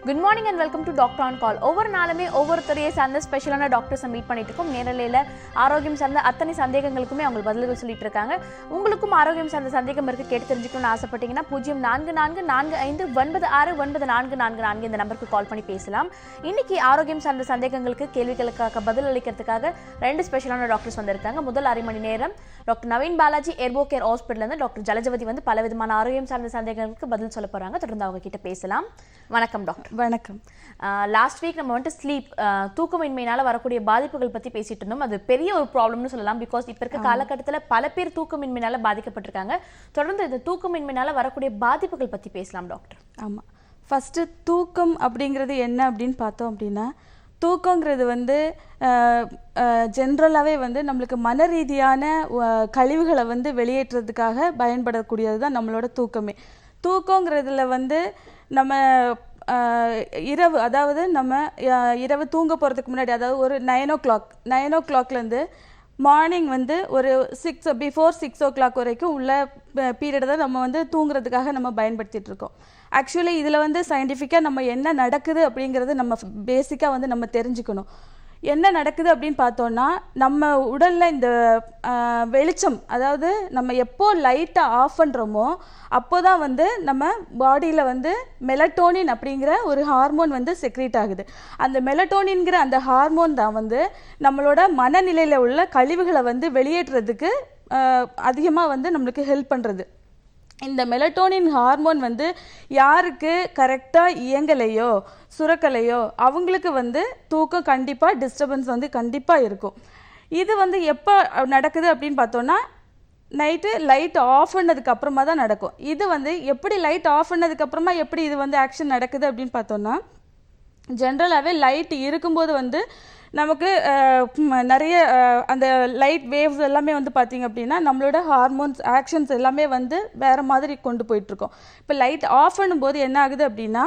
Good morning and welcome to Doctor on Call. ஒவ்வொரு நாளுமே ஒவ்வொருத்தரையே சார்ந்த ஸ்பெஷலான டாக்டர்ஸை மீட் பண்ணிட்டு இருக்கோம். நேரலையில் ஆரோக்கியம் சார்ந்த அத்தனை சந்தேகங்களுக்குமே அவங்க பதில்கள் சொல்லிட்டு இருக்காங்க. உங்களுக்கும் ஆரோக்கியம் சார்ந்த சந்தேகம் இருக்கு கேட்டு தெரிஞ்சுக்கணும்னு ஆசைப்பட்டீங்கன்னா 0444596444 இந்த நம்பருக்கு கால் பண்ணி பேசலாம். இன்னைக்கு ஆரோக்கியம் சார்ந்த சந்தேகங்களுக்கு கேள்விகளுக்காக பதில் அளிக்கிறதுக்காக ரெண்டு ஸ்பெஷலான டாக்டர்ஸ் வந்திருக்காங்க. முதல் அரை மணி நேரம் டாக்டர் நவீன் பாலாஜி எர்போ கேர் ஹாஸ்பிட்டல்லேருந்து டாக்டர் ஜலஜவதி வந்து பல விதமான ஆரோக்கியம் சார்ந்த சந்தேகங்களுக்கு பதில் சொல்ல போறாங்க. தொடர்ந்து அவங்க கிட்ட பேசலாம். வணக்கம் டாக்டர். வணக்கம். லாஸ்ட் வீக் நம்ம வந்துட்டு ஸ்லீப் தூக்கமின்மையினால வரக்கூடிய பாதிப்புகள் பத்தி பேசிட்டு இருந்தோம். அது பெரிய ஒரு ப்ராப்ளம்னு சொல்லலாம். பிகாஸ் இப்ப இருக்க காலகட்டத்தில் பல பேர் தூக்கமின்மையினால பாதிக்கப்பட்டிருக்காங்க. தொடர்ந்து இந்த தூக்கமின்மையினால வரக்கூடிய பாதிப்புகள் பத்தி பேசலாம் டாக்டர். ஆமா, ஃபர்ஸ்ட் தூக்கம் அப்படிங்கிறது என்ன அப்படின்னு பார்த்தோம் அப்படின்னா, தூக்கங்கிறது வந்து ஜென்ரலாகவே வந்து நம்மளுக்கு மன ரீதியான கழிவுகளை வந்து வெளியேற்றுறதுக்காக பயன்படக்கூடியது தான் நம்மளோட தூக்கமே. தூக்கங்கிறதுல வந்து நம்ம இரவு, அதாவது நம்ம இரவு தூங்க போகிறதுக்கு முன்னாடி, அதாவது ஒரு 9 o'clockலேருந்து மார்னிங் வந்து ஒரு பிஃபோர் 6 o'clock வரைக்கும் உள்ள பீரியட் தான் நம்ம வந்து தூங்குறதுக்காக நம்ம பயன்படுத்திட்டு இருக்கோம். ஆக்சுவலி இதில் வந்து சயின்டிஃபிக்காக நம்ம என்ன நடக்குது அப்படிங்கிறது நம்ம பேசிக்காக வந்து நம்ம தெரிஞ்சுக்கணும். என்ன நடக்குது அப்படின்னு பார்த்தோன்னா, நம்ம உடலில் இந்த வெளிச்சம், அதாவது நம்ம எப்போ லைட்டை ஆஃப் பண்ணுறோமோ அப்போ தான் வந்து நம்ம பாடியில் வந்து மெலட்டோனின் அப்படிங்கிற ஒரு ஹார்மோன் வந்து செக்ரீட் ஆகுது. அந்த மெலட்டோனின்கிற அந்த ஹார்மோன் தான் வந்து நம்மளோட மனநிலையில் உள்ள கழிவுகளை வந்து வெளியேற்றுறதுக்கு அதிகமாக வந்து நம்மளுக்கு ஹெல்ப் பண்ணுறது. இந்த மெலட்டோனின் ஹார்மோன் வந்து யாருக்கு கரெக்டாக இயங்கலையோ சுரக்கலையோ அவங்களுக்கு வந்து தூக்கம் கண்டிப்பாக டிஸ்டர்பன்ஸ் வந்து கண்டிப்பாக இருக்கும். இது வந்து எப்போ நடக்குது அப்படின்னு பார்த்தோன்னா, நைட்டு லைட் ஆஃப் பண்ணதுக்கு அப்புறமா தான் நடக்கும். இது வந்து எப்படி லைட் ஆஃப் பண்ணதுக்கு அப்புறமா எப்படி இது வந்து ஆக்ஷன் நடக்குது அப்படின்னு பார்த்தோன்னா, ஜென்ரலாகவே லைட் இருக்கும்போது வந்து நமக்கு நிறைய அந்த லைட் வேவ்ஸ் எல்லாமே வந்து பார்த்திங்க அப்படின்னா நம்மளோட ஹார்மோன்ஸ் ஆக்ஷன்ஸ் எல்லாமே வந்து வேறு மாதிரி கொண்டு போயிட்டுருக்கோம். இப்போ லைட் ஆஃப் பண்ணும்போது என்ன ஆகுது அப்படின்னா,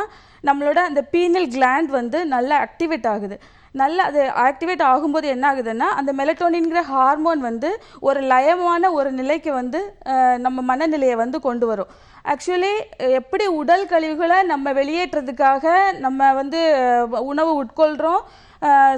நம்மளோட அந்த பீனல் கிளாண்ட் வந்து நல்லா ஆக்டிவேட் ஆகுது. நல்லா அது ஆக்டிவேட் ஆகும்போது என்ன ஆகுதுன்னா, அந்த மெலட்டோனின்கிற ஹார்மோன் வந்து ஒரு லயமான ஒரு நிலைக்கு வந்து நம்ம மனநிலையை வந்து கொண்டு வரும். ஆக்சுவலி எப்படி உடல் கழிவுகளை நம்ம வெளியேற்றுறதுக்காக நம்ம வந்து உணவு உட்கொள்கிறோம்,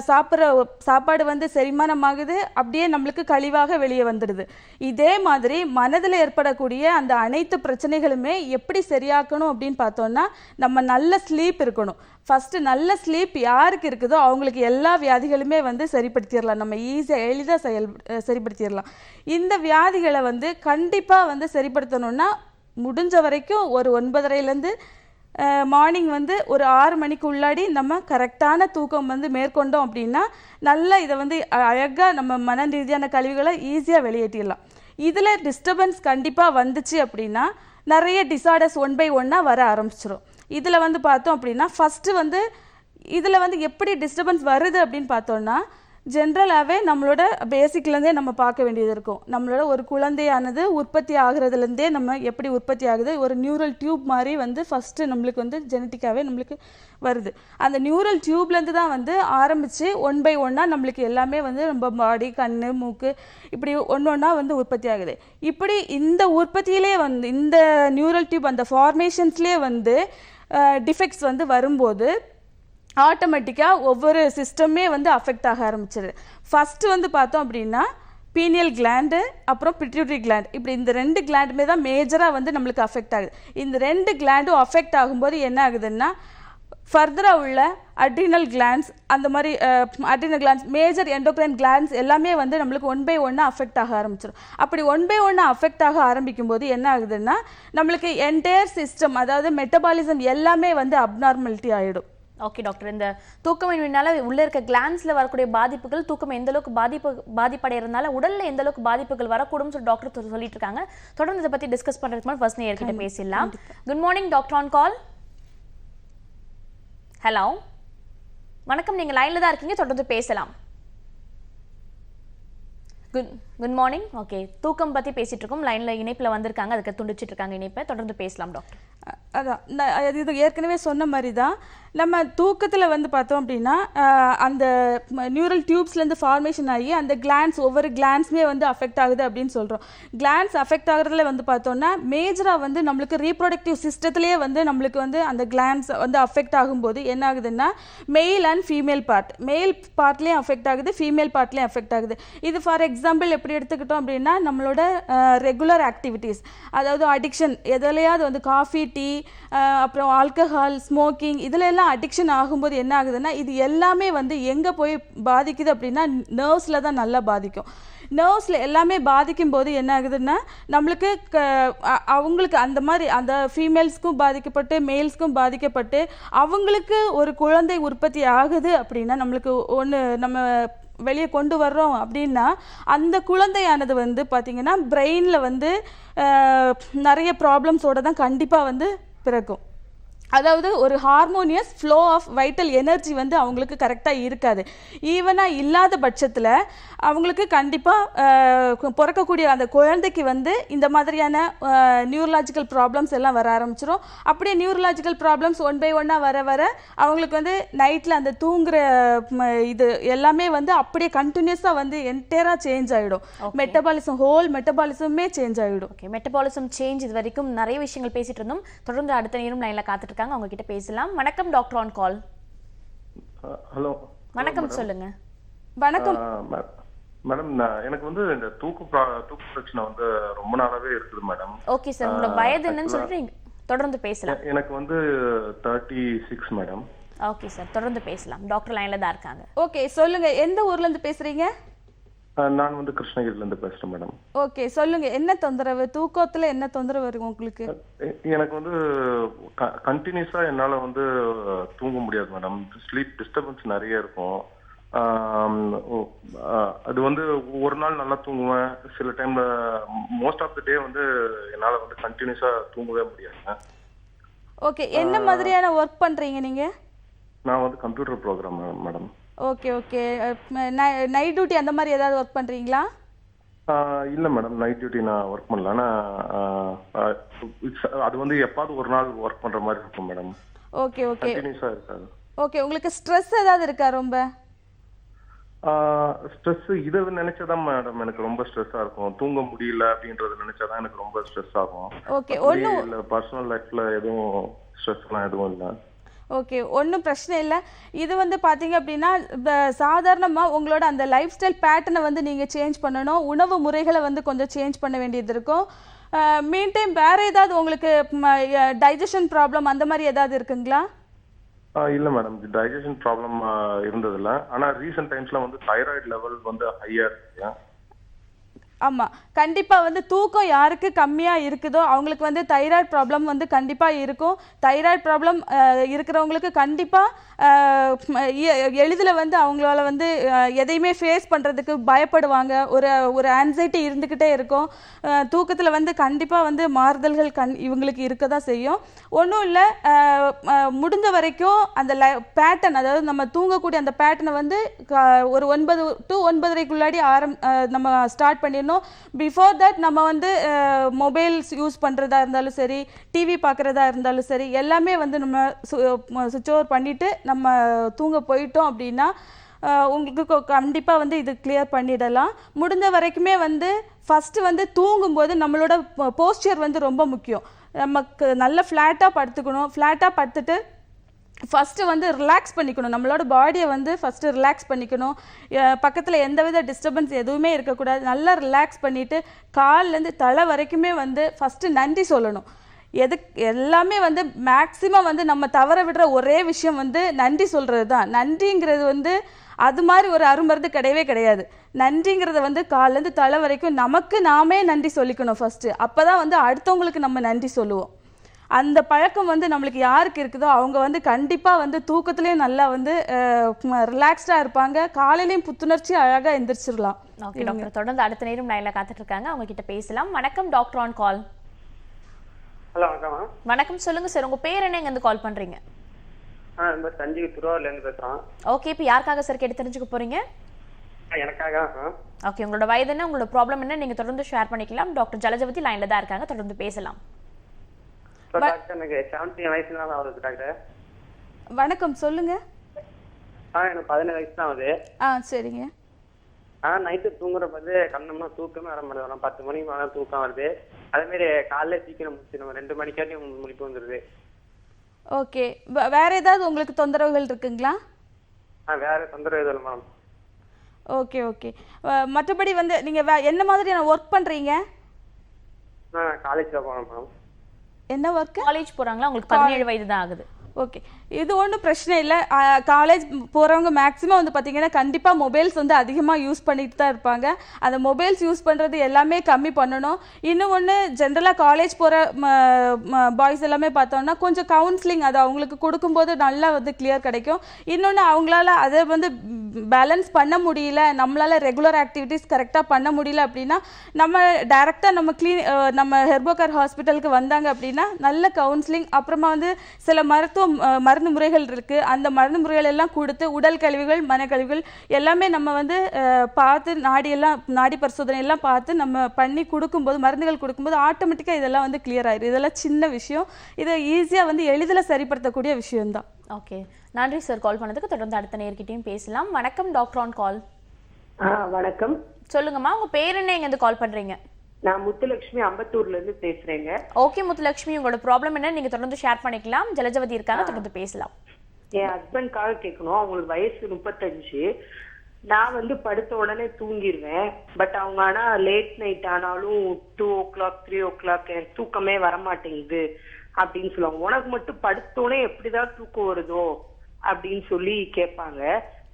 சாப்பிட்ற சாப்பாடு வந்து செரிமானமாகுது, அப்படியே நம்மளுக்கு கழிவாக வெளியே வந்துடுது. இதே மாதிரி மனதில் ஏற்படக்கூடிய அந்த அனைத்து பிரச்சனைகளுமே எப்படி சரியாக்கணும் அப்படின்னு பார்த்தோன்னா, நம்ம நல்ல ஸ்லீப் இருக்கணும். ஃபஸ்ட்டு நல்ல ஸ்லீப் யாருக்கு இருக்குதோ அவங்களுக்கு எல்லா வியாதிகளுமே வந்து சரிப்படுத்திடலாம். நம்ம எளிதாக சரிப்படுத்திடலாம். இந்த வியாதிகளை வந்து கண்டிப்பாக வந்து சரிப்படுத்தணும்னா முடிஞ்ச வரைக்கும் ஒரு 9:30லேருந்து மார்னிங் வந்து ஒரு 6 மணிக்கு உள்ளாடி நம்ம கரெக்டான தூக்கம் வந்து மேற்கொண்டோம் அப்படின்னா நல்லா இதை வந்து அழகாக நம்ம மன ரீதியான கழிவுகளை ஈஸியாக வெளியேற்றிடலாம். இதில் டிஸ்டர்பன்ஸ் கண்டிப்பாக வந்துச்சு அப்படின்னா நிறைய டிஸார்டர்ஸ் 1 by 1 வர ஆரம்பிச்சிடும். இதில் வந்து பார்த்தோம் அப்படின்னா ஃபஸ்ட்டு வந்து இதில் வந்து எப்படி டிஸ்டர்பன்ஸ் வருது அப்படின்னு பார்த்தோன்னா, ஜென்ரலாகவே நம்மளோட பேசிக்லேருந்தே நம்ம பார்க்க வேண்டியது இருக்கும். நம்மளோட ஒரு குழந்தையானது உற்பத்தி ஆகிறதுலேருந்தே நம்ம எப்படி உற்பத்தி ஆகுது, ஒரு நியூரல் டியூப் மாதிரி வந்து ஃபஸ்ட்டு நம்மளுக்கு வந்து ஜெனட்டிக்காகவே நம்மளுக்கு வருது. அந்த நியூரல் டியூப்லேருந்து தான் வந்து ஆரம்பித்து 1 by 1 நம்மளுக்கு எல்லாமே வந்து நம்ம பாடி, கண், மூக்கு இப்படி ஒன்றா வந்து உற்பத்தி ஆகுது. இப்படி இந்த உற்பத்தியிலே வந்து இந்த நியூரல் டியூப் அந்த ஃபார்மேஷன்ஸ்லேயே வந்து டிஃபெக்ட்ஸ் வந்து வரும்போது ஆட்டோமேட்டிக்காக ஒவ்வொரு சிஸ்டமே வந்து அஃபெக்ட் ஆக ஆரம்பிச்சிடுது. ஃபஸ்ட்டு வந்து பார்த்தோம் அப்படின்னா பீனியல் கிளாண்டு, அப்புறம் பிட்யூட்டரி கிளாண்ட், இப்படி இந்த 2 கிளாண்டுமே தான் மேஜராக வந்து நம்மளுக்கு அஃபெக்ட் ஆகுது. இந்த 2 கிளாண்டும் அஃபெக்ட் ஆகும்போது என்ன ஆகுதுன்னா, ஃபர்தராக உள்ள அட்ரினல் கிளாண்ட்ஸ், அந்த மாதிரி adrenal glands, major endocrine glands எல்லாமே வந்து நம்மளுக்கு 1 by 1 அஃபெக்ட் ஆக ஆரம்பிச்சிடும். அப்படி 1 by 1 அஃபெக்ட் ஆக ஆரம்பிக்கும் போது என்ன ஆகுதுன்னா, நம்மளுக்கு என்டையர் சிஸ்டம், அதாவது மெட்டபாலிசம் எல்லாமே வந்து அப்நார்மாலிட்டி ஆகிடும். ஓகே டாக்டர், இந்த தூக்கமின்மையினால உள்ள இருக்க கிளான்ஸ்ல வரக்கூடிய பாதிப்புகள், தூக்கம் எந்த அளவுக்கு பாதிப்படைகிறதுனால உடல்ல எந்த அளவுக்கு பாதிப்புகள் வரக்கூடும் சொல்லி டாக்டர் சொல்லிட்டு இருக்காங்க. தொடர்ந்து இதை பத்தி டிஸ்கஸ் பண்றதுக்கு முன்னாடி ஃபர்ஸ்ட் நேயர்கிட்ட பேசலாம். Good morning doctor on call. Hello, வணக்கம், நீங்க லைன்ல தான் இருக்கீங்க, தொடர்ந்து பேசலாம். Good morning. ஓகே, தூக்கம் பத்தி பேசிட்டு இருக்கோம். லைன்ல இணைப்புல வந்திருக்காங்க, அதுக்கு துண்டிச்சிட்டு இருக்காங்க இணைப்பை. தொடர்ந்து பேசலாம் டாக்டர். அதான் இது ஏற்கனவே சொன்ன மாதிரி தான், நம்ம தூக்கத்தில் வந்து பார்த்தோம் அப்படின்னா அந்த நியூரல் டியூப்ஸ்லேருந்து ஃபார்மேஷன் ஆகி அந்த கிளான்ஸ் ஒவ்வொரு கிளான்ஸுமே வந்து அஃபெக்ட் ஆகுது அப்படின்னு சொல்கிறோம். கிளான்ஸ் அஃபெக்ட் ஆகுறதுல வந்து பார்த்தோம்னா மேஜராக வந்து நம்மளுக்கு ரீப்ரொடக்டிவ் சிஸ்டத்துலேயே வந்து நம்மளுக்கு வந்து அந்த கிளான்ஸ் வந்து அஃபெக்ட் ஆகும்போது என்ன ஆகுதுன்னா மெயில் அண்ட் ஃபீமேல் பார்ட், மேல் பார்ட்லேயும் அஃபெக்ட் ஆகுது, ஃபீமேல் பார்ட்லேயும் அஃபெக்ட் ஆகுது. இது ஃபார் எக்ஸாம்பிள் எப்படி எடுத்துக்கிட்டோம் அப்படின்னா நம்மளோட ரெகுலர் ஆக்டிவிட்டீஸ், அதாவது அடிக்ஷன், எதுலையாவது வந்து காஃபி, டீ, அப்புறம் ஆல்கஹால், ஸ்மோக்கிங், இதில் எல்லாம் அடிக்ஷன் ஆகும்போது என்ன ஆகுதுன்னா இது எல்லாமே வந்து எங்கே போய் பாதிக்குது அப்படின்னா நர்வ்ஸில் தான் நல்லா பாதிக்கும். நர்வ்ஸில் எல்லாமே பாதிக்கும் போது என்ன ஆகுதுன்னா நம்மளுக்கு அவங்களுக்கு அந்த மாதிரி அந்த ஃபீமேல்ஸ்க்கும் பாதிக்கப்பட்டு மேல்ஸ்க்கும் பாதிக்கப்பட்டு அவங்களுக்கு ஒரு குழந்தை உற்பத்தி ஆகுது அப்படின்னா நம்மளுக்கு ஒன்று நம்ம வெளியே கொண்டு வர்றோம் அப்படின்னா அந்த குழந்தையானது வந்து பார்த்திங்கன்னா பிரெயினில் வந்து நிறைய ப்ராப்ளம்ஸோடு தான் கண்டிப்பாக வந்து பிறக்கும். அதாவது ஒரு harmonious flow of vital energy வந்து அவங்களுக்கு கரெக்டாக இருக்காது. ஈவனாக இல்லாத பட்சத்தில் அவங்களுக்கு கண்டிப்பாக பிறக்கக்கூடிய அந்த குழந்தைக்கு வந்து இந்த மாதிரியான நியூரலாஜிக்கல் ப்ராப்ளம்ஸ் எல்லாம் வர ஆரம்பிச்சிடும். அப்படியே நியூரலாஜிக்கல் ப்ராப்ளம்ஸ் ஒன் பை ஒன்னாக வர வர அவங்களுக்கு வந்து நைட்டில் அந்த தூங்குற இது எல்லாமே வந்து அப்படியே கண்டினியூஸாக வந்து என்டையராக சேஞ்ச் ஆகிடும். மெட்டபாலிசம், ஹோல் மெட்டபாலிசமே சேஞ்ச் ஆகிடும். ஓகே, மெட்டபாலிசம் சேஞ்ச் இது வரைக்கும் நிறைய விஷயங்கள் பேசிட்டு இருந்தோம். தொடர்ந்து அடுத்த நேரம் லைனில் காத்துட்டு அவங்க கிட்ட பேசலாம். வணக்கம், டாக்டர் ஆன் கால். ஹலோ, வணக்கம், சொல்லுங்க. வணக்கம் மேடம். எனக்கு வந்து இந்த தூக்கு பிரச்சனை வந்து ரொம்ப நாளாவே இருக்குது மேடம். ஓகே சார், உங்களோட வயது என்னன்னு சொல்றீங்க? தொடர்ந்து பேசலாம். எனக்கு வந்து 36 மேடம். ஓகே சார், தொடர்ந்து பேசலாம். டாக்டர் லைன்ல தான் இருக்காங்க. ஓகே, சொல்லுங்க. எந்த ஊர்ல இருந்து பேசுறீங்க? நான் வந்து கிருஷ்ணகிரில இருந்து பேசுறேன் மேடம். ஓகே, சொல்லுங்க. என்ன தொந்தரவு, தூக்கத்துல என்ன தொந்தரவு வரும் உங்களுக்கு? எனக்கு வந்து கண்டினியூஸா என்னால வந்து தூங்க முடியாது மேடம். ஸ்லீப் டிஸ்டர்பன்ஸ் நிறைய இருக்கும். அது வந்து ஒரு நாள் நல்லா தூங்குவேன், சில டைம்ல மோஸ்ட் ஆஃப் த டே வந்து என்னால வந்து கண்டினியூஸா தூங்கவே முடியாது. ஓகே, என்ன மாதிரியான ஒர்க் பண்றீங்க நீங்க? நான் வந்து computer program madam. Okay okay, night duty அந்த மாதிரி ஏதாவது ஒர்க் பண்றீங்களா? இல்ல மேடம், நைட் டியூட்டி நான் ஒர்க் பண்ணல. ஆனால் அது வந்து எப்பாவது ஒரு நாள் ஒர்க் பண்ற மாதிரி இருக்கும் மேடம். ஓகே ஓகே, கண்டினியூஸா இருக்காது. ஓகே, உங்களுக்கு ஸ்ட்ரெஸ் ஏதாவது இருக்கா? ரொம்ப ஸ்ட்ரெஸ் இதை நினைச்சதான் மேடம் எனக்கு ரொம்ப ஸ்ட்ரெஸ்ஸா இருக்கும். தூங்க முடியல அப்படின்றத நினைச்சாதான் எனக்கு ரொம்ப ஸ்ட்ரெஸ் ஆகும். ஓகே, ஒன்றும் இல்ல பர்சனல் லைஃப்ல எதுவும் ஸ்ட்ரெஸ்லாம் எதுவும் இல்லை. ஓகே, ஒன்றும் பிரச்சனை இல்லை. இது வந்து பார்த்தீங்க அப்படின்னா சாதாரணமாக உங்களோட அந்த லைஃப் ஸ்டைல் பேட்டர்னை வந்து நீங்கள் சேஞ்ச் பண்ணணும். உணவு முறைகளை வந்து கொஞ்சம் சேஞ்ச் பண்ண வேண்டியது இருக்கும். மீன் டைம் வேறு ஏதாவது உங்களுக்கு டைஜஷன் ப்ராப்ளம் அந்த மாதிரி ஏதாவது இருக்குங்களா? இல்லை மேடம், டைஜஷன் ப்ராப்ளம் இருந்ததில்ல. ஆனால் ரீசெண்ட் டைம்ஸில் வந்து தைராய்டு லெவல் வந்து ஹையாக இருக்கு. ஆமாம், கண்டிப்பாக வந்து தூக்கம் யாருக்கு கம்மியாக இருக்குதோ அவங்களுக்கு வந்து தைராய்டு ப்ராப்ளம் வந்து கண்டிப்பாக இருக்கும். தைராய்டு ப்ராப்ளம் இருக்கிறவங்களுக்கு கண்டிப்பாக எளிதில் வந்து அவங்களால வந்து எதையுமே ஃபேஸ் பண்ணுறதுக்கு பயப்படுவாங்க. ஒரு ஆன்சைட்டி இருந்துக்கிட்டே இருக்கும். தூக்கத்தில் வந்து கண்டிப்பாக வந்து மாறுதல்கள் இவங்களுக்கு இருக்க தான் செய்யும். ஒன்றும் இல்லை, முடிஞ்ச வரைக்கும் அந்த பேட்டர்ன், அதாவது நம்ம தூங்கக்கூடிய அந்த பேட்டர்னை வந்து ஒரு 9 to 9:30 நம்ம ஸ்டார்ட் பண்ணிடணும். பிஃபோர் தட் நம்ம வந்து மொபைல்ஸ் யூஸ் பண்ணுறதா இருந்தாலும் சரி, டிவி பார்க்குறதா இருந்தாலும் சரி, எல்லாமே வந்து நம்ம சுவிட்ச் ஓவர் பண்ணிவிட்டு நம்ம தூங்க போயிட்டோம் அப்படின்னா உங்களுக்கு கண்டிப்பாக வந்து இது கிளியர் பண்ணிடலாம். முடிஞ்ச வரைக்குமே வந்து ஃபஸ்ட்டு வந்து தூங்கும்போது நம்மளோட போஸ்டர் வந்து ரொம்ப முக்கியம். நமக்கு நல்ல ஃப்ளாட்டாக படுத்துக்கணும். ஃப்ளாட்டாக படுத்துட்டு ஃபஸ்ட்டு வந்து ரிலாக்ஸ் பண்ணிக்கணும். நம்மளோட பாடியை வந்து ஃபஸ்ட்டு ரிலாக்ஸ் பண்ணிக்கணும். பக்கத்தில் எந்தவித டிஸ்டர்பன்ஸ் எதுவுமே இருக்கக்கூடாது. நல்லா ரிலாக்ஸ் பண்ணிவிட்டு கால்லேருந்து தலை வரைக்குமே வந்து ஃபஸ்ட்டு நன்றி சொல்லணும். எல்லாமே வந்து மேக்ஸிமம் வந்து நம்ம தவற விடுற ஒரே விஷயம் வந்து நன்றி சொல்கிறது தான். நன்றிங்கிறது வந்து அது மாதிரி ஒரு அருமருந்து கிடையவே கிடையாது. நன்றிங்கிறத வந்து கால்லேருந்து தலை வரைக்கும் நமக்கு நாமே நன்றி சொல்லிக்கணும் ஃபஸ்ட்டு. அப்போ தான் வந்து அடுத்தவங்களுக்கு நம்ம நன்றி சொல்லுவோம். அந்த பழக்கம் வந்து நம்மளுக்கு யாருக்கு இருக்குதோ அவங்க வந்து கண்டிப்பாக வந்து தூக்கத்துலேயும் நல்லா வந்து ரிலாக்ஸ்டாக இருப்பாங்க. காலையிலையும் புத்துணர்ச்சி அழகாக எந்திரிச்சிடலாம். ஓகே டாக்டர், தொடர்ந்து அடுத்த நேரம் லைனில் காத்துட்டு இருக்காங்க, அவங்க கிட்ட பேசலாம். வணக்கம், டாக்டர் ஆன் கால். ஹலோ, வணக்கம். வணக்கம், சொல்லுங்க சார். உங்க பேர் என்ன, எங்கேருந்து கால் பண்றீங்க? சஞ்சீவ் திருவாரூர்லேருந்து பேசுகிறோம். ஓகே, இப்போ யாருக்காக சார் கேட்டு தெரிஞ்சுக்க போறீங்க? எனக்காக. ஓகே, உங்களோட வயது என்ன, உங்களோட ப்ராப்ளம் என்ன, நீங்க தொடர்ந்து ஷேர் பண்ணிக்கலாம். டாக்டர் ஜலஜவதி லைன்ல தான் இருக்காங்க, தொடர்ந்து பேசலாம். டாக்டர், எனக்கு 70 வயசுனால ஆகுது டாக்டர். வணக்கம், சொல்லுங்க. எனக்கு 17 வயசு தான் ஆகுது. சரிங்க. நைட்டு தூங்குறப்ப கண்ணம்னா தூக்கமே வர மாட்டேது. 10 மணிக்கு மேலே தூக்கம் வருது. அதே மாதிரி காலைல சீக்கிரம் முடிச்சிடும். 2 மணிக்காட்டி முழிப்பு வந்துடுது. ஓகே, வேற ஏதாவது உங்களுக்கு தொந்தரவுகள் இருக்குங்களா? வேற தொந்தரவு எதுவும் இல்லை மேடம். Okay okay. மற்றபடி வந்து நீங்கள் என்ன மாதிரியான ஒர்க் பண்ணுறீங்க? நான் காலேஜில் போனேன் மேடம். என்ன ஒர்க்கு? காலேஜ் போறாங்களா? உங்களுக்கு 17 வயது தான் ஆகுது. ஓகே, இது ஒன்றும் பிரச்சனை இல்லை. காலேஜ் போகிறவங்க மேக்ஸிமம் வந்து பார்த்தீங்கன்னா கண்டிப்பாக மொபைல்ஸ் வந்து அதிகமாக யூஸ் பண்ணிட்டு தான் இருப்பாங்க. அந்த மொபைல்ஸ் யூஸ் பண்ணுறது எல்லாமே கம்மி பண்ணணும். இன்னும் ஒன்று, ஜென்ரலாக காலேஜ் போகிற பாய்ஸ் எல்லாமே பார்த்தோம்னா கொஞ்சம் கவுன்சிலிங் அது அவங்களுக்கு கொடுக்கும்போது நல்லா வந்து கிளியர் கிடைக்கும். இன்னொன்று, அவங்களால அதை வந்து பேலன்ஸ் பண்ண முடியல, நம்மளால ரெகுலர் ஆக்டிவிட்டீஸ் கரெக்டாக பண்ண முடியல அப்படின்னா நம்ம டைரெக்டாக நம்ம ஹெர்போகேர் ஹாஸ்பிட்டலுக்கு வந்தாங்க அப்படின்னா நல்ல கவுன்சிலிங், அப்புறமா வந்து சில மருந்து முறைகள் இருக்கு. அந்த மருந்து முறைகள் எல்லாம் கொடுத்து உடல் கழிவுகள், மனக்கழிவுகள் எல்லாமே நம்ம வந்து பார்த்து நாடி பரிசோதனை எல்லாம் பார்த்து நம்ம பண்ணி கொடுக்கும்போது, மருந்துகள் கொடுக்கும்போது ஆட்டோமேட்டிக்காக இதெல்லாம் வந்து கிளியர் ஆயிடும். இதெல்லாம் சின்ன விஷயம், இதை ஈஸியாக வந்து எளிதில் சரிப்படுத்தக்கூடிய விஷயம்தான். ஓகே, நன்றி சார் கால் பண்ணதுக்கு. தொடர்ந்து அடுத்த நேர்கிட்டையும் பேசலாம். வணக்கம், டாக்டர் ஆன் கால். வணக்கம். சொல்லுங்கம்மா, உங்க பேர் என்ன, எங்க இருந்து கால் பண்றீங்க? நான் முத்துலட்சுமி அம்பத்தூர்ல இருந்து பேசுறேங்க. ஓகே முத்துலட்சுமி, உங்களோட ப்ராப்ளம் என்ன நீங்க தொடர்ந்து ஷேர் பண்ணிக்கலாம். ஜலஜவதி இருக்காங்க, தொடர்ந்து பேசலாம். என் ஹஸ்பண்ட்காக கேட்கணும். அவங்களுக்கு வயசு 35. நான் வந்து படுத்த உடனே தூங்கிடுவேன். பட் அவங்க ஆனா லேட் நைட் ஆனாலும் 2 o'clock 3 o'clock எனக்கு தூக்கமே வரமாட்டேங்குது அப்படின்னு சொல்லுவாங்க. உனக்கு மட்டும் படுத்தோடனே எப்படிதான் தூக்கம் வருதோ அப்படின்னு சொல்லி கேட்பாங்க.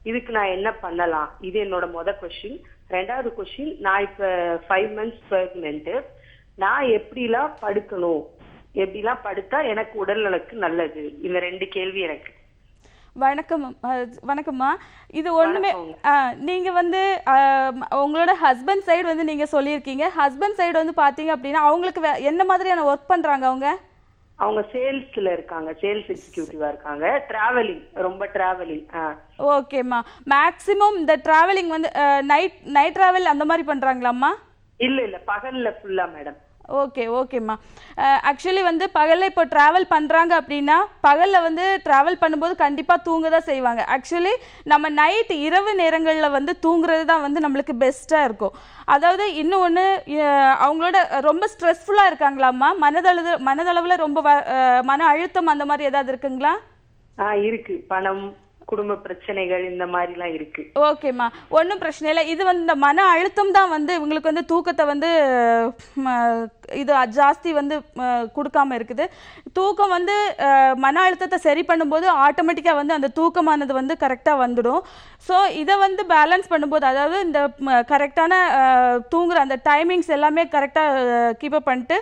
இதுக்கு நான் என்ன பண்ணலாம்? இது என்னோட கொஸ்டின். 2வது கொஸ்டின், நான் இப்ப 5 months பிரெக்னன்ட். நான் எப்படிலாம் படுக்கணும், எப்படிலாம் படுத்தா எனக்கு உடல் நலக்கு நல்லது? இந்த 2 கேள்வி எனக்கு. வணக்கம்மா. இது ஒண்ணுமே நீங்க வந்து உங்களோட ஹஸ்பண்ட் சைடு வந்து நீங்க சொல்லியிருக்கீங்க. ஹஸ்பண்ட் சைடு வந்து பாத்தீங்க அப்படின்னா அவங்களுக்கு என்ன மாதிரியான ஒர்க் பண்றாங்க? அவங்க சேல்ஸ்ல இருக்காங்க, சேல்ஸ் எக்ஸிகியூட்டிவா இருக்காங்க. ரொம்ப டிராவலிங். ஓகேம்மா, மேக்ஸிமம் இந்த டிராவலிங் வந்து நைட் டிராவல் அந்த மாதிரி பண்றாங்களாம்மா? இல்ல பகல்ல ஃபுல்லா மேடம். ஓகேம்மா. ஆக்சுவலி வந்து பகலில் இப்போ ட்ராவல் பண்ணுறாங்க அப்படின்னா பகலில் வந்து ட்ராவல் பண்ணும்போது கண்டிப்பாக தூங்க தான் செய்வாங்க. ஆக்சுவலி நம்ம இரவு நேரங்களில் வந்து தூங்குறது தான் வந்து நம்மளுக்கு பெஸ்ட்டாக இருக்கும். அதாவது இன்னும் ஒன்று, அவங்களோட ரொம்ப ஸ்ட்ரெஸ்ஃபுல்லாக இருக்காங்களாம்மா? மனதளவில் ரொம்ப மன அழுத்தம் அந்த மாதிரி ஏதாவது இருக்குங்களா? இருக்கு. பணம், குடும்ப பிரச்சனைகள் இந்த மாதிரிலாம் இருக்கு. ஓகேம்மா, ஒன்றும் பிரச்சனை இல்லை. இது வந்து இந்த மன அழுத்தம் தான் வந்து இவங்களுக்கு வந்து தூக்கத்தை வந்து இது ஜாஸ்தி வந்து கொடுக்காம இருக்குது. தூக்கம் வந்து மன அழுத்தத்தை சரி பண்ணும்போது ஆட்டோமேட்டிக்காக வந்து அந்த தூக்கமானது வந்து கரெக்டாக வந்துடும். ஸோ இதை வந்து பேலன்ஸ் பண்ணும்போது, அதாவது இந்த கரெக்டான தூங்குற அந்த டைமிங்ஸ் எல்லாமே கரெக்டாக கீப்பப் பண்ணிட்டு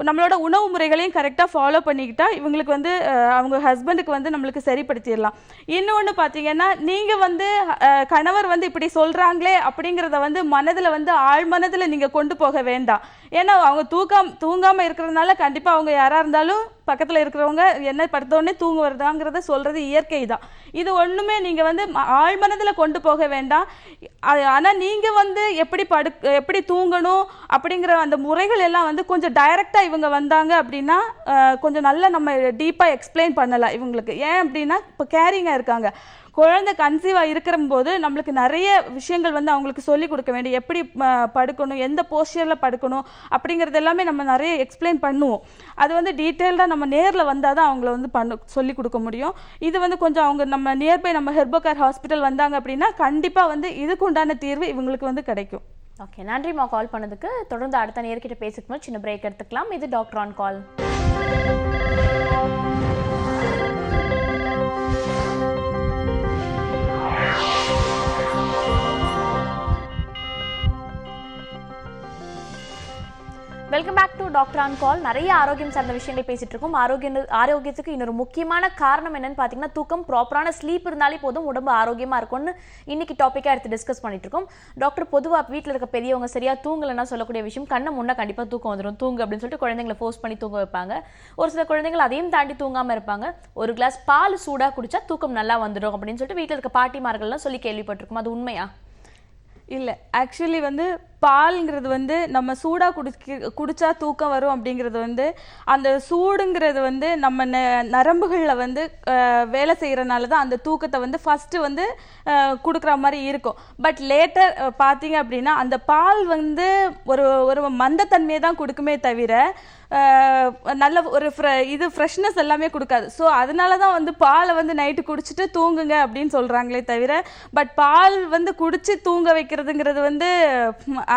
நம்மளோட உணவு முறைகளையும் கரெக்டாக ஃபாலோ பண்ணிக்கிட்டா இவங்களுக்கு வந்து அவங்க ஹஸ்பண்டுக்கு வந்து நம்மளுக்கு சரிப்படுத்திடலாம். இன்னொன்று பார்த்தீங்கன்னா, நீங்கள் வந்து கணவர் வந்து இப்படி சொல்கிறாங்களே அப்படிங்கிறத வந்து மனதில் வந்து ஆழ்மனதில் நீங்கள் கொண்டு போக வேண்டாம். ஏன்னா அவங்க தூங்காமல் இருக்கிறதுனால கண்டிப்பாக அவங்க யாராக இருந்தாலும் பக்கத்தில் இருக்கிறவங்க என்ன படுத்தோடனே தூங்க வருதாங்கிறத சொல்கிறது இயற்கை தான். இது ஒன்றுமே நீங்கள் வந்து ஆழ்மனதில் கொண்டு போக வேண்டாம். ஆனால் நீங்கள் வந்து எப்படி தூங்கணும் அப்படிங்கிற அந்த முறைகள் எல்லாம் வந்து கொஞ்சம் டைரெக்டாக இவங்க வந்தாங்க அப்படின்னா கொஞ்சம் நல்லா நம்ம டீப்பாக எக்ஸ்பிளைன் பண்ணலாம் இவங்களுக்கு. ஏன் அப்படின்னா இப்போ கேரிங்காக இருக்காங்க, குழந்தை கன்சீவாக இருக்கிற போது நம்மளுக்கு நிறைய விஷயங்கள் வந்து அவங்களுக்கு சொல்லிக் கொடுக்க வேண்டிய, எப்படி படுக்கணும், எந்த போஸ்டரில் படுக்கணும் அப்படிங்கிறது எல்லாமே நம்ம நிறைய எக்ஸ்பிளைன் பண்ணுவோம். அது வந்து டீட்டெயில்டாக நம்ம நேரில் வந்தால் தான் அவங்கள வந்து சொல்லிக் கொடுக்க முடியும். இது வந்து கொஞ்சம் அவங்க நம்ம நியர்பை நம்ம ஹெர்போகேர் ஹாஸ்பிட்டல் வந்தாங்க அப்படின்னா கண்டிப்பாக வந்து இதுக்கு உண்டான தீர்வு இவங்களுக்கு வந்து கிடைக்கும். ஓகே, நன்றிம்மா கால் பண்ணதுக்கு. தொடர்ந்து அடுத்த நேர்கிட்ட பேசிக்கணும், சின்ன பிரேக் எடுத்துக்கலாம். இது doctor on call. Welcome back to doctor on call. நிறைய ஆரோக்கியம் சார்ந்த விஷயங்கள் பேசிட்டு இருக்கோம். ஆரோக்கியத்துக்கு இன்னொரு முக்கியமான காரணம் என்னன்னு பார்த்தீங்கன்னா தூக்கம். ப்ராப்பரான ஸ்லீப் இருந்தாலே போதும் உடம்பு ஆரோக்கியமாக இருக்கும்னு இன்னைக்கு டாப்பிக்காக எடுத்து டிஸ்கஸ் பண்ணிட்டு இருக்கோம். டாக்டர், பொதுவாக வீட்டில் இருக்க பெரியவங்க சரியாக தூங்கலைன்னா சொல்லக்கூடிய விஷயம், கண்ணை முன்னே கண்டிப்பாக தூக்கம் வந்துடும், தூங்கு அப்படின்னு சொல்லிட்டு குழந்தைங்களை ஃபோர்ஸ் பண்ணி தூங்க வைப்பாங்க. ஒரு சில குழந்தைகள் அதையும் தாண்டி தூங்காமல் இருப்பாங்க. ஒரு கிளாஸ் பால் சூடாக குடிச்சா தூக்கம் நல்லா வந்துடும் அப்படின்னு சொல்லிட்டு வீட்டில் இருக்க பாட்டிமார்கள்லாம் சொல்லி கேள்விப்பட்டிருக்கோம். அது உண்மையா? இல்லை, ஆக்சுவலி வந்து பால்ங்கிறது வந்து நம்ம சூடாக குடிச்சா தூக்கம் வரும் அப்படிங்கிறது வந்து அந்த சூடுங்கிறது வந்து நம்ம நரம்புகளில் வந்து வேலை செய்கிறனால தான் அந்த தூக்கத்தை வந்து ஃபஸ்ட்டு வந்து கொடுக்குற மாதிரி இருக்கும். பட் லேட்டர் பார்த்தீங்க அப்படின்னா அந்த பால் வந்து ஒரு மந்தத்தன்மையை தான் கொடுக்குமே தவிர நல்ல ஒரு ஃப்ரெஷ்னஸ் எல்லாமே கொடுக்காது. ஸோ அதனால தான் வந்து பாலை வந்து நைட்டு குடிச்சிட்டு தூங்குங்க அப்படின்னு சொல்கிறாங்களே தவிர பட் பால் வந்து குடிச்சு தூங்க வைக்கிறதுங்கிறது வந்து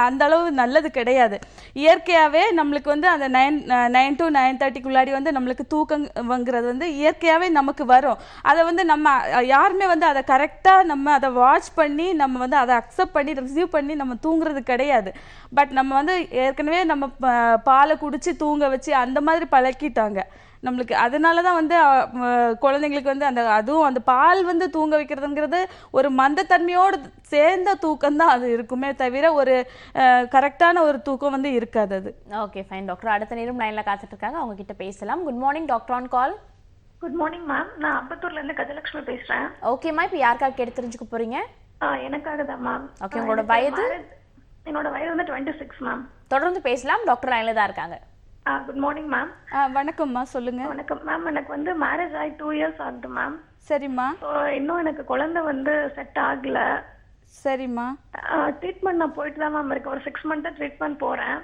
அந்த அளவு நல்லது கிடையாது. இயற்கையாகவே நம்மளுக்கு வந்து அந்த 9 to 9:30 வந்து நம்மளுக்கு தூக்கங்கிறது வந்து இயற்கையாகவே நமக்கு வரும். அதை வந்து நம்ம யாருமே வந்து அதை கரெக்டாக நம்ம அதை வாட்ச் பண்ணி நம்ம வந்து அதை அக்செப்ட் பண்ணி ரிசீவ் பண்ணி நம்ம தூங்குறது கிடையாது. பட் நம்ம வந்து ஏற்கனவே நம்ம பாலை குடிச்சு தூங்க வச்சு அந்த மாதிரி பழக்கிட்டாங்க நம்மளுக்கு. அதனால தான் வந்து குழந்தைங்களுக்கு வந்து அதுவும் அந்த பால் வந்து தூங்க வைக்கிறதுங்கிறது ஒரு மந்தத்தன்மையோடு சேர்ந்த தூக்கம் தான் அது இருக்குமே தவிர ஒரு கரெக்டான ஒரு தூக்கம் வந்து இருக்காது அது. Okay fine doctor. அடுத்த நேரம் லைன்ல காத்துட்டு இருக்காங்க, அவங்க கிட்ட பேசலாம். Good morning doctor on call. Good morning ma'am. நான் அம்பத்தூர்ல இருந்து கஜலட்சுமி பேசுறேன். ஓகேம்மா, இப்போ யாருக்காக கேட்டு தெரிஞ்சுக்க போறீங்க? எனக்காக தான் மேம். ஓகே, உங்களோட வயது? என்னோட வயது வந்து 26 மேம். தொடர்ந்து பேசலாம், டாக்டர் லைன்ல தான் இருக்காங்க. Good morning ma'am. வணக்கம்மா, சொல்லுங்க. வணக்கம் மேம். எனக்கு வந்து மேரேஜ் ஆகி 2 இயர்ஸ் ஆகுது மேம். சரிம்மா. இன்னும் எனக்கு குழந்தை வந்து செட் ஆகல. சரிம்மா. ட்ரீட்மெண்ட் நான் போயிட்டு தான் மேம் இருக்கேன். ஒரு 6 மந்த் ட்ரீட்மெண்ட் போறேன்.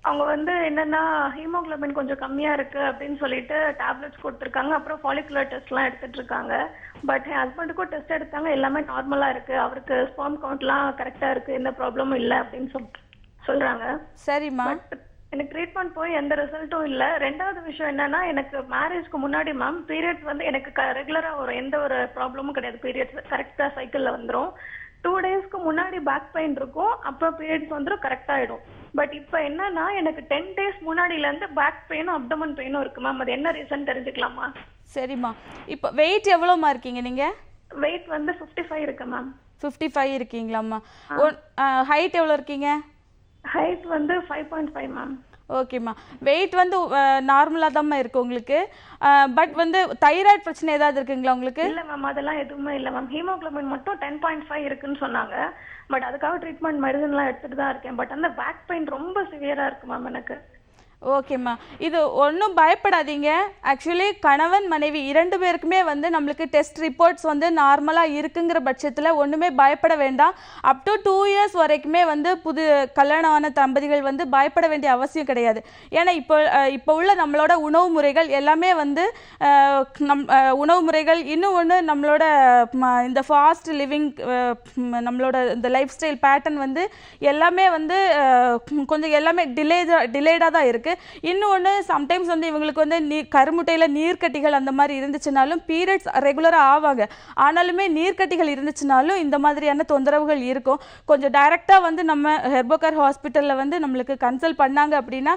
அவங்க வந்து என்னன்னா ஹீமோகுளோபின் கொஞ்சம் கம்மியா இருக்கு அப்படின்னு சொல்லிட்டு டேப்லெட்ஸ் கொடுத்துருக்காங்க. அப்புறம் ஃபாலிகுலர் டெஸ்ட்லாம் எடுத்துட்டு இருக்காங்க. பட் என் ஹஸ்பண்டுக்கும் டெஸ்ட் எடுத்தாங்க, எல்லாமே நார்மலா இருக்கு. அவருக்கு ஸ்பெர்ம் கவுண்ட்லாம் கரெக்டா இருக்கு, எந்த ப்ராப்ளமும் இல்லை அப்படின்னு சொல்றாங்க. சரிம்மா. எனக்கு ட்ரீட்மெண்ட் போய் எந்த ரிசல்ட்டும் இல்ல. ரெண்டாவது விஷயம் என்னன்னா, எனக்கு மேரேஜ்க்கு முன்னாடி மேம் பீரியட்ஸ் வந்து எனக்கு ரெகுலரா வரும், எந்த ஒரு ப்ராப்ளமும் கிடையாது. பீரியட்ஸ் கரெக்டா சைக்கிள்ல வந்துரும். 2 டேஸ்க்கு முன்னாடி பேக் பெயின் இருக்கும், அப்புறம் பீரியட்ஸ் வந்துடும், கரெக்ட் ஆயிடும். பட் இப்ப என்னன்னா எனக்கு 10 டேஸ் முன்னாடில இருந்து பேக் பெயினும் அப்டமன் பெயினும் இருக்கு மேம். அது என்ன ரீசன் தெரிஞ்சுக்கலாமா? சரிம்மா. இப்போ வெயிட் எவ்வளோமா இருக்கீங்க நீங்க? வெயிட் வந்து 55 இருக்கு மேம். 55 இருக்கீங்களாம்மா? ஹைட் எவ்வளோ இருக்கீங்க? ஹைட் வந்து 5.5 மேம். ஓகேம்மா. வெயிட் வந்து நார்மலாக தான்மா இருக்கு உங்களுக்கு. பட் வந்து தைராய்டு பிரச்சனை ஏதாவது இருக்குங்களா உங்களுக்கு? இல்ல மேம், அதெல்லாம் எதுவுமே இல்ல மேம். ஹீமோகுளோபின் மட்டும் 10.5 இருக்குன்னு சொன்னாங்க. பட் அதுக்காக ட்ரீட்மெண்ட் மெடிசன்லாம் எடுத்துட்டு தான் இருக்கேன். பட் அந்த பேக் பெயின் ரொம்ப சிவியரா இருக்கு மேம் எனக்கு. ஓகேம்மா, இது ஒன்றும் பயப்படாதீங்க. ஆக்சுவலி கணவன் மனைவி 2 பேருக்குமே வந்து நம்மளுக்கு டெஸ்ட் ரிப்போர்ட்ஸ் வந்து நார்மலாக இருக்குங்கிற பட்சத்தில் ஒன்றுமே பயப்பட வேண்டாம். அப் டு 2 இயர்ஸ் வரைக்குமே வந்து கல்யாணமான தம்பதிகள் வந்து பயப்பட வேண்டிய அவசியம் கிடையாது. ஏன்னா இப்போ உள்ள நம்மளோட உணவு முறைகள் எல்லாமே வந்து உணவு முறைகள், இன்னும் ஒன்று நம்மளோட இந்த ஃபாஸ்ட் லிவிங், நம்மளோட இந்த லைஃப் ஸ்டைல் பேட்டர்ன் வந்து எல்லாமே வந்து கொஞ்சம் எல்லாமே டிலேடாக தான் இருக்குது. இன்னொன்று சம்டைம்ஸ் வந்து இவங்களுக்கு வந்து கருமுட்டையில் நீர்க்கட்டிகள் அந்த மாதிரி இருந்துச்சுனாலும் பீரியட்ஸ் ரெகுலராக ஆவாங்க. ஆனாலுமே நீர்க்கட்டிகள் இருந்துச்சுனாலும் இந்த மாதிரியான தொந்தரவுகள் இருக்கும். கொஞ்சம் டைரெக்டாக வந்து நம்ம ஹெர்போகேர் ஹாஸ்பிட்டலில் வந்து நம்மளுக்கு கன்சல்ட் பண்ணாங்க அப்படின்னா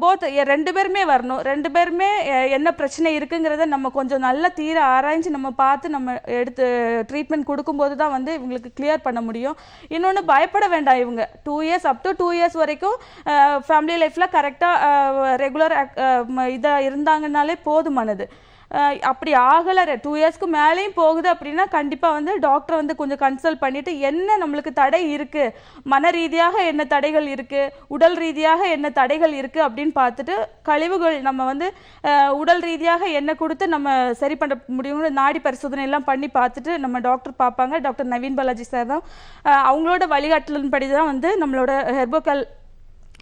போத் 2 பேருமே வரணும். 2 பேருமே என்ன பிரச்சனை இருக்குங்கிறத நம்ம கொஞ்சம் நல்லா தீர ஆராய்ஞ்சு நம்ம பார்த்து நம்ம எடுத்து ட்ரீட்மெண்ட் கொடுக்கும்போது தான் வந்து இவங்களுக்கு கிளியர் பண்ண முடியும். இன்னொன்று பயப்பட வேண்டாம். இவங்க 2 இயர்ஸ் அப் டு 2 இயர்ஸ் வரைக்கும் ஃபேமிலி லைஃப்பில் கரெக்டாக ரெகுலர் இதாக இருந்தாங்கன்னாலே போதுமானது. அப்படி ஆகலை 2 இயர்ஸ்க்கு மேலேயும் போகுது அப்படின்னா கண்டிப்பாக வந்து டாக்டரை வந்து கொஞ்சம் கன்சல்ட் பண்ணிவிட்டு என்ன நம்மளுக்கு தடை இருக்குது, மன ரீதியாக என்ன தடைகள் இருக்குது, உடல் ரீதியாக என்ன தடைகள் இருக்குது அப்படின்னு பார்த்துட்டு கழிவுகள் நம்ம வந்து உடல் ரீதியாக என்ன கொடுத்து நம்ம சரி பண்ண முடியும்னு நாடி பரிசோதனை எல்லாம் பண்ணி பார்த்துட்டு நம்ம டாக்டர் பார்ப்பாங்க. டாக்டர் நவீன் பாலாஜி சார் தான். அவங்களோட வழிகாட்டலின்படி தான் வந்து நம்மளோட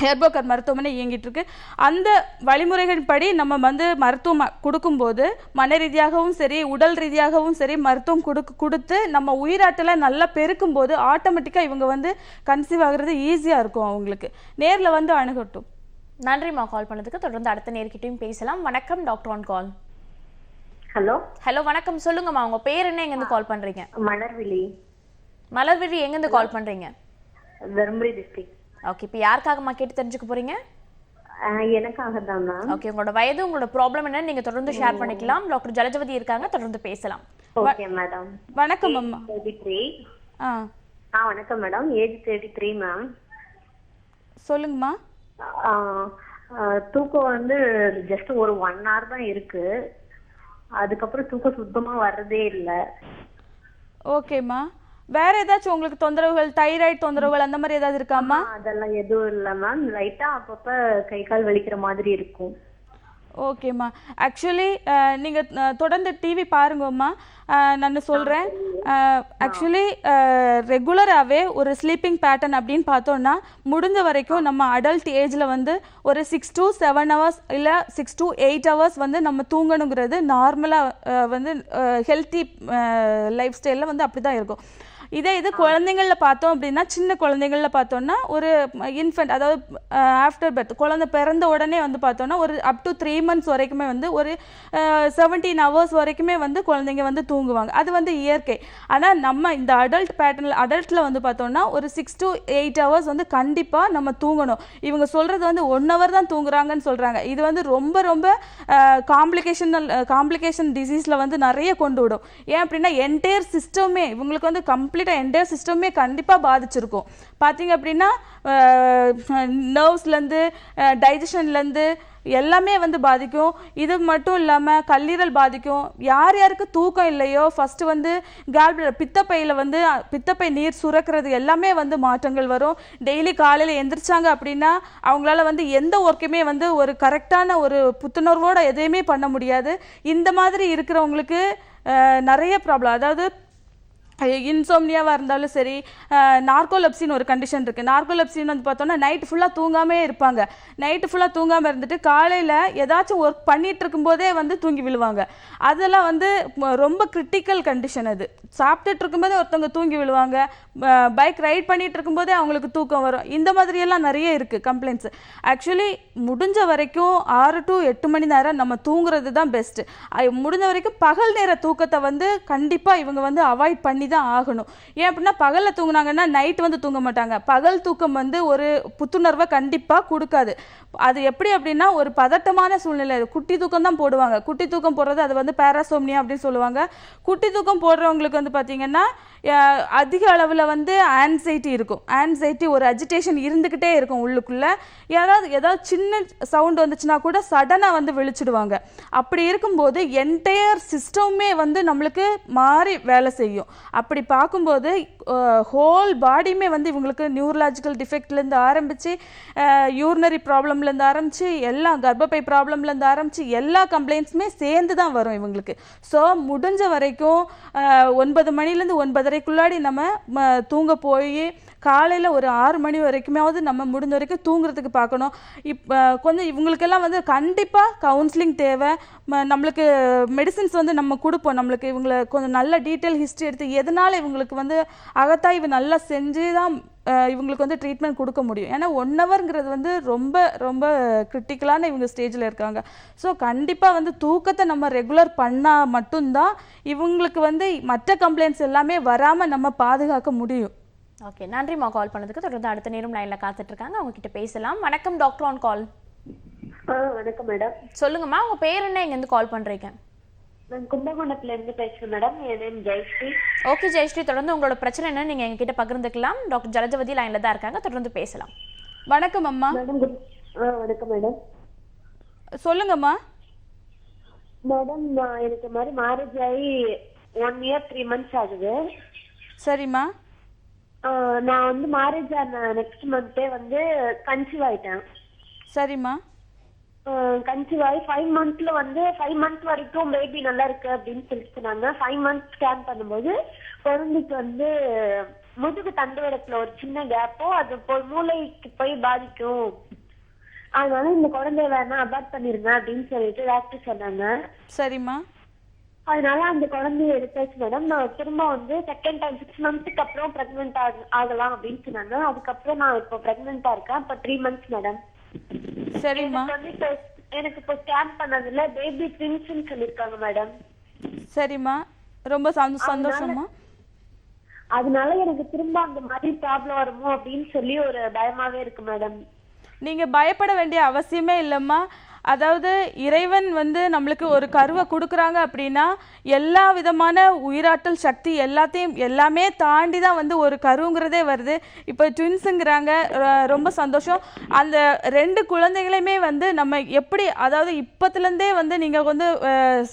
ஹெர்போகேர் மருத்துவமனை இயங்கிட்டு இருக்கு. அந்த வழிமுறைகள் படி நம்ம வந்து மருத்துவம் கொடுக்கும்போது மன ரீதியாகவும் சரி உடல் ரீதியாகவும் சரி மருத்துவம் கொடுத்து நம்ம உயிராட்டலை நல்லா பெருக்கும் போது ஆட்டோமேட்டிக்காக இவங்க வந்து கன்சீவ் ஆகுறது ஈஸியாக இருக்கும். அவங்களுக்கு நேரில் வந்து அணுகட்டும். நன்றிம்மா கால் பண்ணதுக்கு. தொடர்ந்து அடுத்த நேர்கிட்டையும் பேசலாம். வணக்கம் doctor on call. Hello. Hello வணக்கம், சொல்லுங்கம்மா உங்க பேர் என்ன, எங்கேருந்து கால் பண்றீங்க? மலர்விழி. மலர்விழி, எங்கேருந்து கால் பண்றீங்க? தர்மபுரி டிஸ்ட்ரிக்ட். ஓகே, இப்போ யாருக்காகமா கேட்டு தெரிஞ்சுக்க போறீங்க? எனக்காக தான் மேம். ஓகே, உங்களோட வயது, உங்களோட ப்ராப்ளம் என்னன்னு நீங்க தொடர்ந்து ஷேர் பண்ணிக்கலாம். டாக்டர் ஜலஜவதி இருக்காங்க, தொடர்ந்து பேசலாம். Okay madam. வணக்கம் அம்மா. 33. வணக்கம் மேடம். Age 33 ma'am. சொல்லுங்கம்மா. தூக்கம் வந்து ஜஸ்ட் ஒரு 1 hour தான் இருக்கு. அதுக்கப்புறம் தூக்கம் சுத்தமா வர்றதே இல்லை. ஓகேம்மா. வேற ஏதாச்சும் உங்களுக்கு தொந்தரவுகள், தைராய்டு தொந்தரவுகள் அந்த மாதிரி ஏதாவது இருக்காமா? அதெல்லாம் எதுவும் இல்ல மேம். லைட்டா அப்பப்ப கை கால் வலிக்கிற மாதிரி இருக்கும். ஓகேம்மா. ஆக்சுவலி நீங்கள் தொடர்ந்து டிவி பாருங்கம்மா. நான் சொல்கிறேன், ஆக்சுவலி ரெகுலராகவே ஒரு ஸ்லீப்பிங் பேட்டர்ன் அப்படின்னு பார்த்தோன்னா முடிஞ்ச வரைக்கும் நம்ம அடல்ட் ஏஜில் வந்து ஒரு 6 to 7 hours இல்லை 6 to 8 hours வந்து நம்ம தூங்கணுங்கிறது நார்மலாக வந்து ஹெல்த்தி லைஃப் ஸ்டைலில் வந்து அப்படி தான் இருக்கும். இது குழந்தைங்களில் பார்த்தோம் அப்படின்னா, சின்ன குழந்தைங்களில் பார்த்தோன்னா ஒரு இன்ஃபென்ட், அதாவது ஆஃப்டர் பர்த், குழந்தை பிறந்த உடனே வந்து பார்த்தோன்னா ஒரு அப் டு 3 months வரைக்குமே வந்து ஒரு 17 hours வரைக்குமே வந்து குழந்தைங்க வந்து தூங்குவாங்க. அது வந்து இயற்கை. ஆனால் நம்ம இந்த அடல்ட்டில் வந்து பார்த்தோன்னா ஒரு 6 to 8 hours வந்து கண்டிப்பாக நம்ம தூங்கணும். இவங்க சொல்கிறது வந்து 1 hour தான் தூங்குறாங்கன்னு சொல்கிறாங்க. இது வந்து ரொம்ப ரொம்ப காம்ப்ளிகேஷன் டிசீஸில் வந்து நிறைய கொண்டு விடும். ஏன் அப்படின்னா என்டையர் சிஸ்டமே இவங்களுக்கு வந்து கம்ப்ளீட்டாக என்டையர் சிஸ்டமே கண்டிப்பாக பாதிச்சிருக்கும். பார்த்தீங்க அப்படின்னா நர்வ்ஸ்லேருந்து டைஜஷன்லேருந்து எல்லாமே வந்து பாதிக்கும். இது மட்டும் இல்லாமல் கல்லீரல் பாதிக்கும். யார் யாருக்கு தூக்கம் இல்லையோ ஃபஸ்ட்டு வந்து பித்தப்பையில் வந்து பித்தப்பை நீர் சுரக்கிறது எல்லாமே வந்து மாற்றங்கள் வரும். டெய்லி காலையில் எந்திரிச்சாங்க அப்படின்னா அவங்களால வந்து எந்த ஒர்க்குமே வந்து ஒரு கரெக்டான ஒரு புத்துணர்வோடு எதையுமே பண்ண முடியாது. இந்த மாதிரி இருக்கிறவங்களுக்கு நிறைய ப்ராப்ளம், அதாவது இன்சோம்னியாவாக இருந்தாலும் சரி, நார்கோலெப்சின்னு ஒரு கண்டிஷன் இருக்குது. நார்கோலெப்சின்னு வந்து பார்த்தோன்னா நைட்டு ஃபுல்லாக தூங்காமே இருப்பாங்க. நைட்டு ஃபுல்லாக தூங்காமல் இருந்துட்டு காலையில் ஏதாச்சும் ஒர்க் பண்ணிகிட்டு இருக்கும்போதே வந்து தூங்கி விழுவாங்க. அதெல்லாம் வந்து ரொம்ப கிரிட்டிக்கல் கண்டிஷன். அது சாப்பிட்டுட்டு இருக்கும்போதே ஒருத்தவங்க தூங்கி விழுவாங்க, பைக் ரைட் பண்ணிகிட்டு இருக்கும்போதே அவங்களுக்கு தூக்கம் வரும். இந்த மாதிரியெல்லாம் நிறைய இருக்குது கம்ப்ளைண்ட்ஸ். ஆக்சுவலி முடிஞ்ச வரைக்கும் 6 to 8 மணி நேரம் நம்ம தூங்குறது தான் பெஸ்ட்டு. முடிஞ்ச வரைக்கும் பகல் நேர தூக்கத்தை வந்து கண்டிப்பாக இவங்க வந்து அவாய்ட் பண்ணி தான் ஆகணும். ஏன் அப்படின்னா பகலில் தூங்குனாங்கன்னா நைட் வந்து தூங்க மாட்டாங்க. பகல் தூக்கம் வந்து ஒரு புத்துணர்வை கண்டிப்பாக கொடுக்காது. அது எப்படி அப்படின்னா ஒரு பதட்டமான சூழ்நிலை. குட்டி தூக்கம் தான் போடுவாங்க. குட்டி தூக்கம் போடுறது அது வந்து பேராசோம்னியா அப்படின்னு சொல்லுவாங்க. குட்டி தூக்கம் போடுறவங்களுக்கு வந்து பார்த்தீங்கன்னா அதிக அளவில் வந்து ஆன்சைட்டி இருக்கும். ஆன்சைட்டி, ஒரு அஜிடேஷன் இருந்துக்கிட்டே இருக்கும் உள்ளுக்குள்ளே. ஏதாவது சின்ன சவுண்ட் வந்துச்சுன்னா கூட சடனாக வந்து விழிச்சிடுவாங்க. அப்படி இருக்கும்போது என்டையர் சிஸ்டமே வந்து நம்மளுக்கு மாறி வேலை செய்யும். அப்படி பார்க்கும்போது ஹோல் பாடியுமே வந்து இவங்களுக்கு நியூரலாஜிக்கல் டிஃபெக்ட்லேருந்து ஆரம்பித்து யூரினரி ப்ராப்ளம்லேருந்து ஆரம்பித்து எல்லாம் கர்ப்பப்பை ப்ராப்ளம்லேருந்து ஆரம்பித்து எல்லா கம்ப்ளைண்ட்ஸுமே சேர்ந்து தான் வரும் இவங்களுக்கு. ஸோ முடிஞ்ச வரைக்கும் 9 மணிலேருந்து 9:30க்குள்ளாடி நம்ம தூங்க போய் காலையில் ஒரு 6 மணி வரைக்குமாவது நம்ம முடிஞ்ச வரைக்கும் தூங்குறதுக்கு பார்க்கணும். இப்போ கொஞ்சம் இவங்களுக்கெல்லாம் வந்து கண்டிப்பாக கவுன்சிலிங் தேவை. நம்மளுக்கு மெடிசின்ஸ் வந்து நம்ம கொடுப்போம். நம்மளுக்கு இவங்களை கொஞ்சம் நல்ல டீட்டெயில் ஹிஸ்ட்ரி எடுத்து எதனால் இவங்களுக்கு வந்து அகத்தாய்வு நல்லா செஞ்சு தான் இவங்களுக்கு வந்து ட்ரீட்மெண்ட் கொடுக்க முடியும். ஏன்னா 1 hourங்கிறது வந்து ரொம்ப ரொம்ப கிரிட்டிக்கலான இவங்க ஸ்டேஜில் இருக்காங்க. ஸோ கண்டிப்பாக வந்து தூக்கத்தை நம்ம ரெகுலர் பண்ணால் மட்டும்தான் இவங்களுக்கு வந்து மற்ற கம்ப்ளைண்ட்ஸ் எல்லாமே வராமல் நம்ம பாதுகாக்க முடியும். ஓகே, நன்றிம்மா கால் பண்ணதுக்கு. தொடர்ந்து அடுத்த நேரம் லைனில் காத்துட்டு இருக்காங்க, அவங்க கிட்ட பேசலாம். வணக்கம், டாக்டர் ஆன் கால். வணக்கம் மேடம். சொல்லுங்கம்மா, உங்க பேர் என்ன, எங்கேருந்து கால் பண்றீங்க? நான் கும்பகோணத்துல இருந்து பேசுறேன் மேடம். என் நேம் ஜெயஸ்ரீ. ஓகே ஜெயஸ்ரீ, தொடர்ந்து உங்களோட பிரச்சனை என்ன நீங்க எங்ககிட்ட பகிர்ந்துக்கலாம். டாக்டர் ஜலஜவதி லைன்ல தான் இருக்காங்க, தொடர்ந்து பேசலாம். வணக்கம் அம்மா. மேடம் வணக்கம் மேடம். சொல்லுங்கம்மா. மேடம் எனக்கு மாதிரி மேரேஜ் ஆகி 1 year 3 months ஆகுது. சரிம்மா. நான் வந்து மேரேஜ் ஆன நெக்ஸ்ட் மந்த்தே வந்து கன்சீவ் ஆயிட்டேன். சரிம்மா. கன்சீவ் ஆகி 5 monthsல வந்து 5 months வரைக்கும் பேபி நல்லா இருக்கு அப்படின்னு சொல்லிட்டு சொன்னாங்க. 5 months ஸ்கேன் பண்ணும்போது குழந்தைக்கு வந்து முதுகு தண்டுவடத்துல ஒரு சின்ன கேப்போ, அது போய் மூளைக்கு போய் பாதிக்கும், அதனால இந்த குழந்தைய வேணா அபார்ட் பண்ணிருங்க அப்படின்னு சொல்லிட்டு டாக்டர் சொன்னாங்க. சரிம்மா. அதனால அந்த குழந்தைய எடுத்தாச்சு மேடம். நான் திரும்ப வந்து செகண்ட் டைம் 6 monthsக்கு அப்புறம் பிரெக்னென்ட் ஆகலாம் அப்படின்னு சொன்னாங்க. அதுக்கப்புறம் நான் இப்போ பிரெக்னென்ட்டா இருக்கேன். இப்போ 3 months மேடம். சரிம்மா. எனக்கு இப்போ ஸ்கேன் பண்ணதுல பேபி ட்வின்ஸ்னு சொல்லிருக்காங்க மேடம். சரிம்மா, ரொம்ப சந்தோஷமா. அதனால எனக்கு திரும்ப அந்த மாதிரி ப்ராப்ளம் வருமோ அப்படின்னு சொல்லி ஒரு பயமாவே இருக்கு மேடம். நீங்க பயப்பட வேண்டிய அவசியமே இல்லைம்மா. அதாவது இறைவன் வந்து நம்மளுக்கு ஒரு கருவை கொடுக்குறாங்க அப்படின்னா எல்லா விதமான உயிராற்றல் சக்தி எல்லாமே தாண்டி தான் வந்து ஒரு கருங்கிறதே வருது. இப்போ ட்வின்ஸுங்கிறாங்க, ரொம்ப சந்தோஷம். அந்த 2 குழந்தைகளையுமே வந்து நம்ம எப்படி, அதாவது இப்பத்துலேருந்தே வந்து நீங்கள் வந்து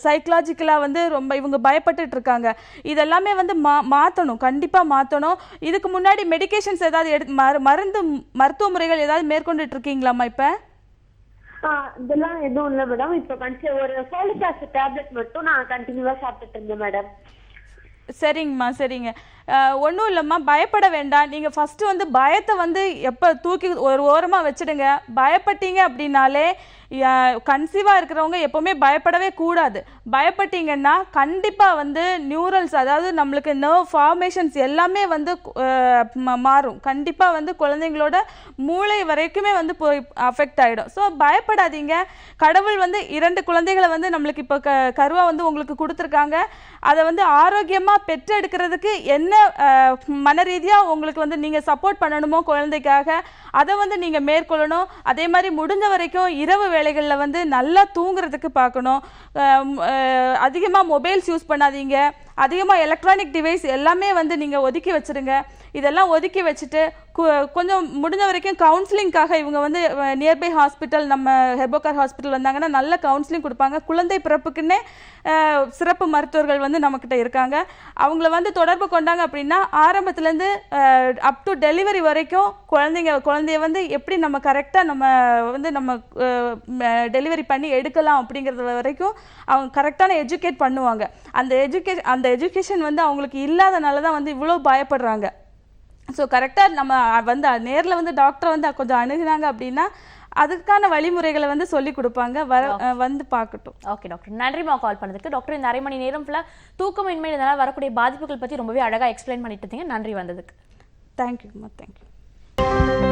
சைக்கலாஜிக்கலாக வந்து ரொம்ப இவங்க பயப்பட்டுட்டு இருக்காங்க. இதெல்லாமே வந்து மாற்றணும், கண்டிப்பாக மாற்றணும். இதுக்கு முன்னாடி மெடிகேஷன்ஸ் ஏதாவது மருத்துவ முறைகள் ஏதாவது மேற்கொண்டுட்டு இருக்கீங்களாம்மா? இப்போ இதெல்லாம் எதுவும் இல்லை மேடம். இப்போ ஒரு ஃபோலிக் ஆசிட் டேப்லெட் மட்டும் நான் கண்டினியூவா சாப்பிட்டுட்டு இருந்தேன் மேடம். சரிங்கம்மா, சரிங்க. ஒன்றும் இல்லைம்மா, பயப்பட வேண்டாம். நீங்கள் ஃபஸ்ட்டு வந்து பயத்தை வந்து எப்போ தூக்கி ஒரு ஓரமாக வச்சுடுங்க. பயப்பட்டீங்க அப்படின்னாலே, கன்சீவாக இருக்கிறவங்க எப்போவுமே பயப்படவே கூடாது. பயப்பட்டீங்கன்னா கண்டிப்பாக வந்து நியூரல்ஸ், அதாவது நம்மளுக்கு நர்வ் ஃபார்மேஷன்ஸ் எல்லாமே வந்து மாறும். கண்டிப்பாக வந்து குழந்தைங்களோட மூளை வரைக்குமே வந்து போய் அஃபெக்ட் ஆகிடும். ஸோ பயப்படாதீங்க. கடவுள் வந்து 2 குழந்தைகளை வந்து நம்மளுக்கு இப்போ கருவாக வந்து உங்களுக்கு கொடுத்துருக்காங்க. அதை வந்து ஆரோக்கியமாக பெற்றெடுக்கிறதுக்கு என்ன மன ரீதியாக உங்களுக்கு வந்து நீங்கள் சப்போர்ட் பண்ணணுமோ குழந்தைக்காக, அதை வந்து நீங்கள் மேற்கொள்ளணும். அதே மாதிரி முடிஞ்ச வரைக்கும் இரவு வேளைகளில் வந்து நல்லா தூங்குறதுக்கு பார்க்கணும். அதிகமாக மொபைல்ஸ் யூஸ் பண்ணாதீங்க. அதிகமாக எலக்ட்ரானிக் டிவைஸ் எல்லாமே வந்து நீங்கள் ஒதுக்கி வச்சுருங்க. இதெல்லாம் ஒதுக்கி வச்சுட்டு கொஞ்சம் முடிஞ்ச வரைக்கும் கவுன்சிலிங்காக இவங்க வந்து நியர்பை ஹாஸ்பிட்டல், நம்ம ஹெர்போகார் ஹாஸ்பிட்டல் வந்தாங்கன்னா நல்ல கவுன்சிலிங் கொடுப்பாங்க. குழந்தை பிறப்புக்குன்னே சிறப்பு மருத்துவர்கள் வந்து நம்மக்கிட்ட இருக்காங்க. அவங்கள வந்து தொடர்பு கொண்டாங்க அப்படின்னா ஆரம்பத்துலேருந்து அப் டு டெலிவரி வரைக்கும் குழந்தைய வந்து எப்படி நம்ம கரெக்டாக நம்ம டெலிவரி பண்ணி எடுக்கலாம் அப்படிங்கிறது வரைக்கும் அவங்க கரெக்டான எஜுகேட் பண்ணுவாங்க. அந்த எஜுகேஷன் வந்து அவங்களுக்கு இல்லாதனால தான் வந்து இவ்வளோ பயப்படுறாங்க. ஸோ கரெக்டாக நம்ம வந்து நேரில் வந்து டாக்டரை வந்து கொஞ்சம் அணுகுனாங்க அப்படின்னா அதுக்கான வழிமுறைகளை வந்து சொல்லி கொடுப்பாங்க. வந்து பார்க்கட்டும். ஓகே டாக்டர், நன்றிமா கால் பண்ணதுக்கு. டாக்டர் இந்த அரை மணி நேரம் ஃபுல்லாக தூக்கமின்மை இதனால் வரக்கூடிய பாதிப்புகள் பற்றி ரொம்பவே அழகாக எக்ஸ்பிளைன் பண்ணிட்டு இருந்தீங்க. நன்றி வந்ததுக்கு. தேங்க்யூம்மா, தேங்க்யூ.